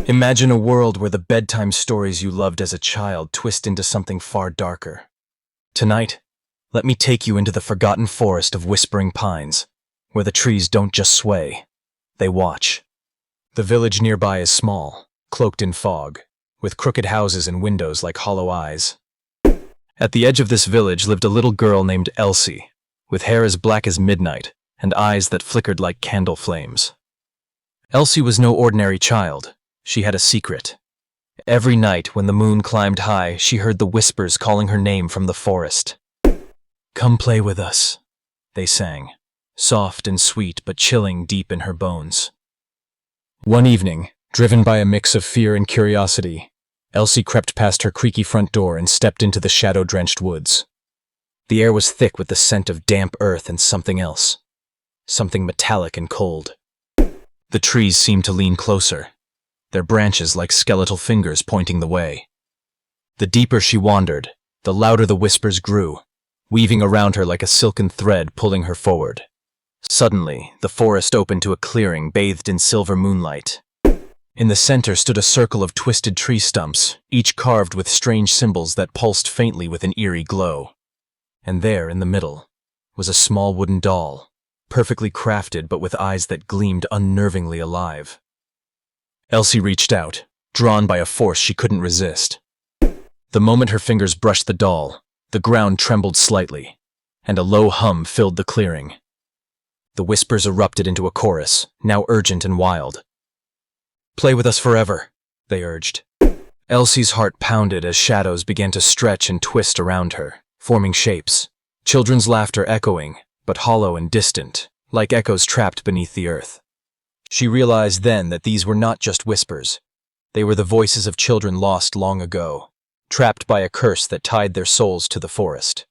Imagine a world where the bedtime stories you loved as a child twist into something far darker. Tonight, let me take you into the forgotten forest of whispering pines, where the trees don't just sway, they watch. The village nearby is small, cloaked in fog, with crooked houses and windows like hollow eyes. At the edge of this village lived a little girl named Elsie, with hair as black as midnight and eyes that flickered like candle flames. Elsie was no ordinary child. She had a secret. Every night when the moon climbed high, she heard the whispers calling her name from the forest. "Come play with us," they sang, soft and sweet but chilling deep in her bones. One evening, driven by a mix of fear and curiosity, Elsie crept past her creaky front door and stepped into the shadow-drenched woods. The air was thick with the scent of damp earth and something else, something metallic and cold. The trees seemed to lean closer, their branches like skeletal fingers pointing the way. The deeper she wandered, the louder the whispers grew, weaving around her like a silken thread pulling her forward. Suddenly, the forest opened to a clearing bathed in silver moonlight. In the center stood a circle of twisted tree stumps, each carved with strange symbols that pulsed faintly with an eerie glow. And there, in the middle, was a small wooden doll, perfectly crafted but with eyes that gleamed unnervingly alive. Elsie reached out, drawn by a force she couldn't resist. The moment her fingers brushed the doll, the ground trembled slightly, and a low hum filled the clearing. The whispers erupted into a chorus, now urgent and wild. "Play with us forever," they urged. Elsie's heart pounded as shadows began to stretch and twist around her, forming shapes, children's laughter echoing, but hollow and distant, like echoes trapped beneath the earth. She realized then that these were not just whispers. They were the voices of children lost long ago, trapped by a curse that tied their souls to the forest.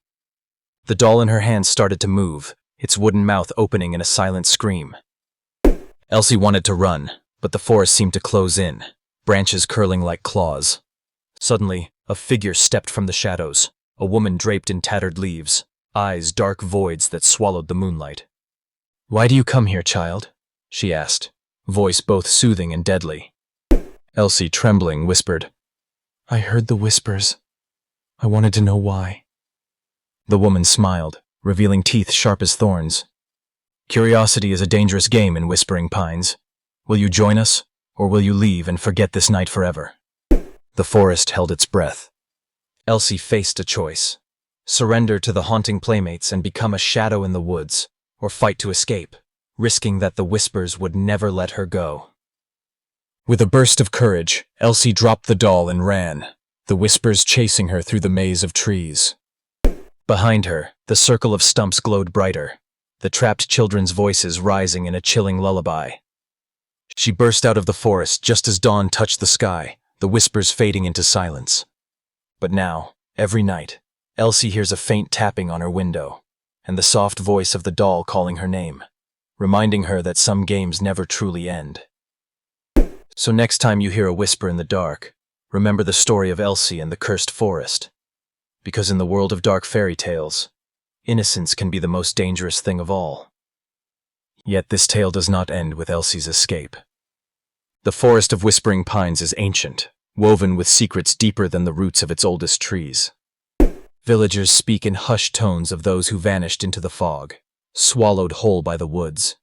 The doll in her hands started to move, its wooden mouth opening in a silent scream. Elsie wanted to run, but the forest seemed to close in, branches curling like claws. Suddenly, a figure stepped from the shadows, a woman draped in tattered leaves, eyes dark voids that swallowed the moonlight. "Why do you come here, child?" she asked, voice both soothing and deadly. Elsie, trembling, whispered, "I heard the whispers. I wanted to know why." The woman smiled, revealing teeth sharp as thorns. "Curiosity is a dangerous game in Whispering Pines. Will you join us, or will you leave and forget this night forever?" The forest held its breath. Elsie faced a choice: surrender to the haunting playmates and become a shadow in the woods, or fight to escape, risking that the whispers would never let her go. With a burst of courage, Elsie dropped the doll and ran, the whispers chasing her through the maze of trees. Behind her, the circle of stumps glowed brighter, the trapped children's voices rising in a chilling lullaby. She burst out of the forest just as dawn touched the sky, the whispers fading into silence. But now, every night, Elsie hears a faint tapping on her window, and the soft voice of the doll calling her name, reminding her that some games never truly end. So next time you hear a whisper in the dark, remember the story of Elsie and the cursed forest. Because in the world of dark fairy tales, innocence can be the most dangerous thing of all. Yet this tale does not end with Elsie's escape. The forest of Whispering Pines is ancient, woven with secrets deeper than the roots of its oldest trees. Villagers speak in hushed tones of those who vanished into the fog, swallowed whole by the woods,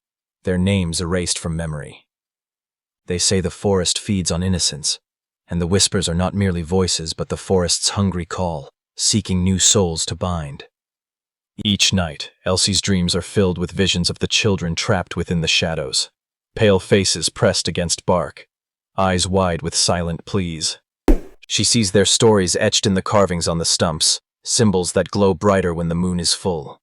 their names erased from memory. They say the forest feeds on innocence, and the whispers are not merely voices but the forest's hungry call, seeking new souls to bind. Each night, Elsie's dreams are filled with visions of the children trapped within the shadows, pale faces pressed against bark, eyes wide with silent pleas. She sees their stories etched in the carvings on the stumps, symbols that glow brighter when the moon is full.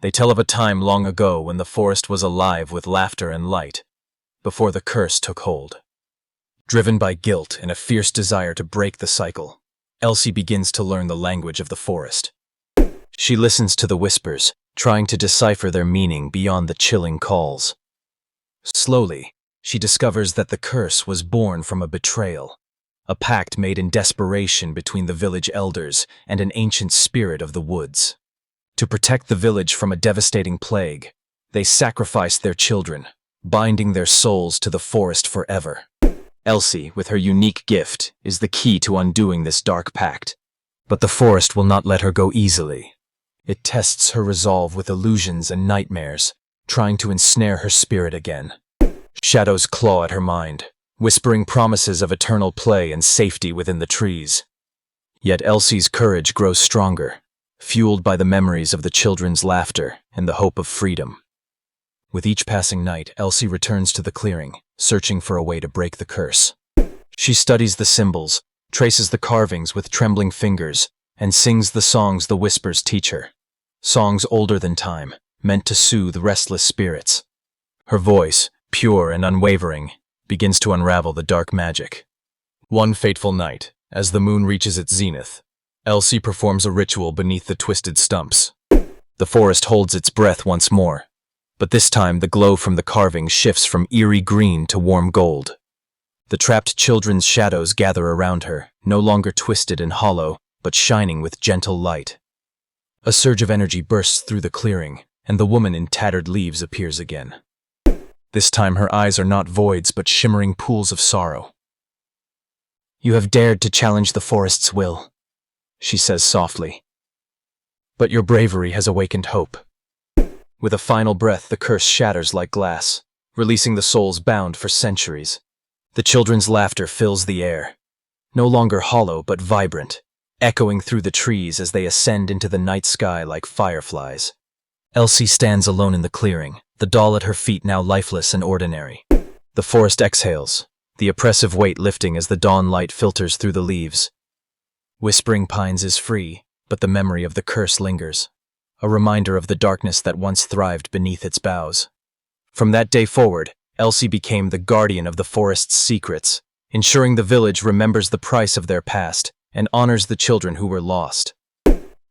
They tell of a time long ago when the forest was alive with laughter and light, before the curse took hold. Driven by guilt and a fierce desire to break the cycle, Elsie begins to learn the language of the forest. She listens to the whispers, trying to decipher their meaning beyond the chilling calls. Slowly, she discovers that the curse was born from a betrayal, a pact made in desperation between the village elders and an ancient spirit of the woods. To protect the village from a devastating plague, they sacrificed their children, binding their souls to the forest forever. Elsie, with her unique gift, is the key to undoing this dark pact. But the forest will not let her go easily. It tests her resolve with illusions and nightmares, trying to ensnare her spirit again. Shadows claw at her mind, whispering promises of eternal play and safety within the trees. Yet Elsie's courage grows stronger, fueled by the memories of the children's laughter and the hope of freedom. With each passing night, Elsie returns to the clearing, searching for a way to break the curse. She studies the symbols, traces the carvings with trembling fingers, and sings the songs the whispers teach her. Songs older than time, meant to soothe restless spirits. Her voice, pure and unwavering, begins to unravel the dark magic. One fateful night, as the moon reaches its zenith, Elsie performs a ritual beneath the twisted stumps. The forest holds its breath once more, but this time the glow from the carving shifts from eerie green to warm gold. The trapped children's shadows gather around her, no longer twisted and hollow, but shining with gentle light. A surge of energy bursts through the clearing, and the woman in tattered leaves appears again. This time her eyes are not voids, but shimmering pools of sorrow. "You have dared to challenge the forest's will," she says softly. "But your bravery has awakened hope." With a final breath, the curse shatters like glass, releasing the souls bound for centuries. The children's laughter fills the air, no longer hollow but vibrant, echoing through the trees as they ascend into the night sky like fireflies. Elsie stands alone in the clearing, the doll at her feet now lifeless and ordinary. The forest exhales, the oppressive weight lifting as the dawn light filters through the leaves. Whispering Pines is free, but the memory of the curse lingers, a reminder of the darkness that once thrived beneath its boughs. From that day forward, Elsie became the guardian of the forest's secrets, ensuring the village remembers the price of their past and honors the children who were lost.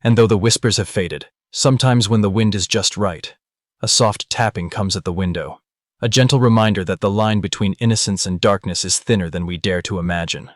And though the whispers have faded, sometimes when the wind is just right, a soft tapping comes at the window, a gentle reminder that the line between innocence and darkness is thinner than we dare to imagine.